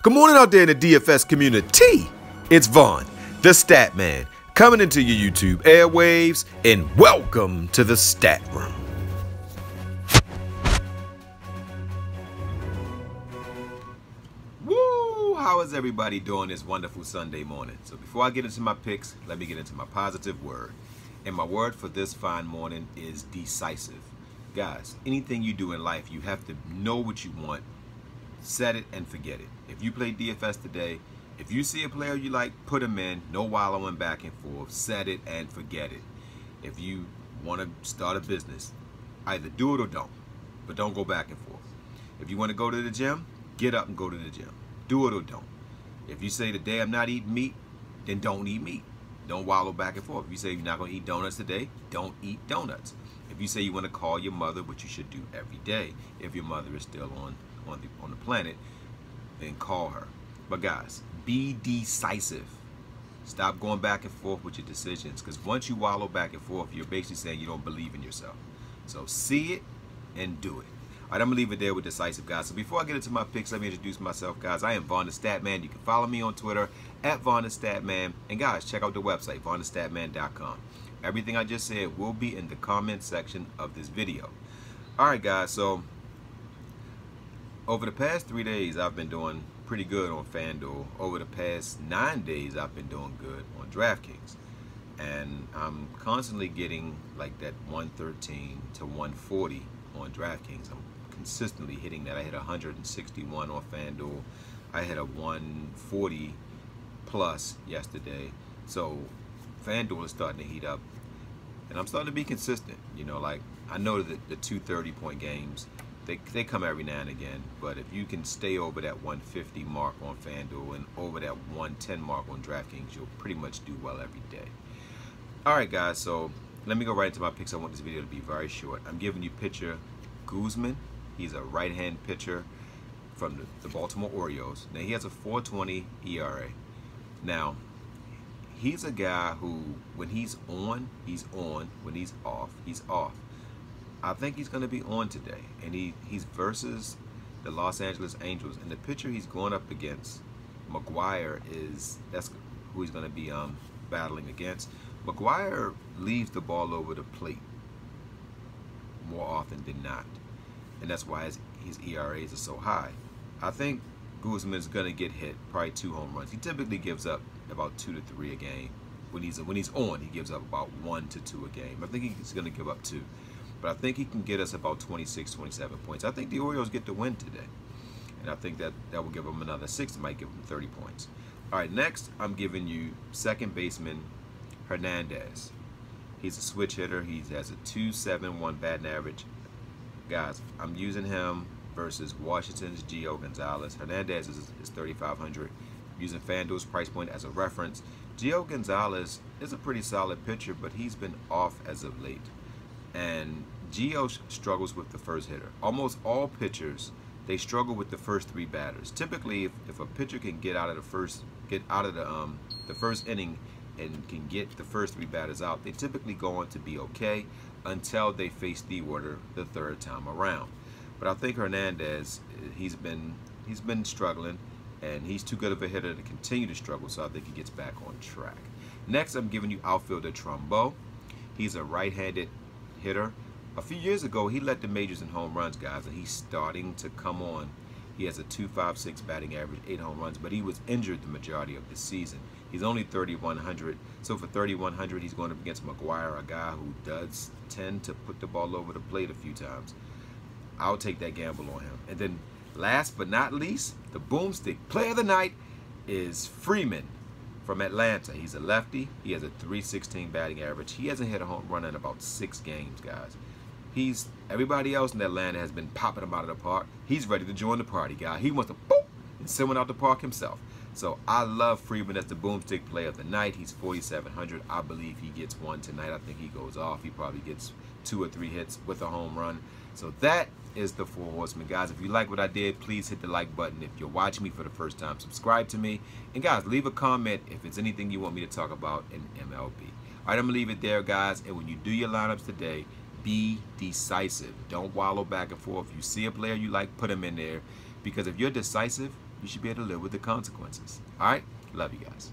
Good morning out there in the DFS community. It's Vaughn, the Stat Man, coming into your YouTube airwaves, and welcome to the Stat Room. Woo! How is everybody doing this wonderful Sunday morning? So before I get into my picks, let me get into my positive word. And my word for this fine morning is decisive. Guys, anything you do in life, you have to know what you want, set it and forget it. If you play DFS today, if you see a player you like, put him in, no wallowing back and forth, set it and forget it. If you want to start a business, either do it or don't, but don't go back and forth. If you want to go to the gym, get up and go to the gym. Do it or don't. If you say today I'm not eating meat, then don't eat meat. Don't wallow back and forth. If you say you're not going to eat donuts today, don't eat donuts. If you say you want to call your mother, which you should do every day, if your mother is still on the planet, then call her. But guys, be decisive. Stop going back and forth with your decisions, because once you wallow back and forth, you're basically saying you don't believe in yourself. So see it and do it. All right, I'm gonna leave it there with decisive, guys. So before I get into my picks, let me introduce myself, guys. I am VonnTheStaTman. You can follow me on Twitter at VonnTheStaTman, and guys, check out the website VonnTheStaTman.com. Everything I just said will be in the comment section of this video. All right, guys. So over the past 3 days, I've been doing pretty good on Fanduel. Over the past 9 days, I've been doing good on Draftkings. And I'm constantly getting like that 113 to 140 on Draftkings. I'm consistently hitting that. I hit 161 on Fanduel. I hit a 140 plus yesterday. So Fanduel is starting to heat up. And I'm starting to be consistent. You know, like I know that the 230-point games, they come every now and again, but if you can stay over that 150 mark on Fanduel and over that 110 mark on DraftKings, you'll pretty much do well every day. All right, guys, so let me go right into my picks. I want this video to be very short. I'm giving you pitcher Guzman. He's a right-hand pitcher from the Baltimore Orioles. Now, he has a 4.20 ERA. Now, he's a guy who, when he's on, he's on. When he's off, he's off. I think he's going to be on today, and he's versus the Los Angeles Angels, and the pitcher he's going up against, McGuire, that's who he's going to be battling against. McGuire leaves the ball over the plate more often than not, and that's why his ERAs are so high. I think Guzman is going to get hit, probably 2 home runs. He typically gives up about 2 to 3 a game. When he's on, he gives up about 1 to 2 a game. I think he's going to give up 2. But I think he can get us about 26, 27 points. I think the Orioles get the win today. And I think that will give them another 6. It might give them 30 points. All right, next I'm giving you second baseman Hernandez. He's a switch hitter. He has a 2.71 batting average. Guys, I'm using him versus Washington's Gio Gonzalez. Hernandez is 3,500. Using Fanduel's price point as a reference. Gio Gonzalez is a pretty solid pitcher, but he's been off as of late. And Gio struggles with the first hitter. Almost all pitchers, they struggle with the first 3 batters. Typically, if a pitcher can get out of the first inning and can get the first 3 batters out, they typically go on to be okay until they face the order the 3rd time around. But I think Hernandez, he's been struggling, and he's too good of a hitter to continue to struggle. So I think he gets back on track. Next, I'm giving you outfielder Trumbo. He's a right-handed hitter. A few years ago, he led the majors in home runs, guys, and he's starting to come on. He has a 2.56 batting average, 8 home runs, but he was injured the majority of the season. He's only 3,100. So for 3,100, he's going up against McGuire, a guy who does tend to put the ball over the plate a few times. I'll take that gamble on him. And then last but not least, the boomstick player of the night is Freeman from Atlanta. He's a lefty. He has a 3.16 batting average. He hasn't hit a home run in about 6 games, guys. Everybody else in Atlanta has been popping him out of the park. He's ready to join the party, guy. He wants to boop and send one out the park himself. So I love Freeman as the boomstick player of the night. He's 4,700. I believe he gets one tonight. I think he goes off. He probably gets 2 or 3 hits with a home run. So that is the 4 horsemen, guys. If you like what I did, please hit the like button. If you're watching me for the first time, subscribe to me. And guys, leave a comment if it's anything you want me to talk about in MLB. All right, I'm gonna leave it there, guys. And when you do your lineups today, be decisive. Don't wallow back and forth. If you see a player you like, put him in there. Because if you're decisive, you should be able to live with the consequences. All right? Love you guys.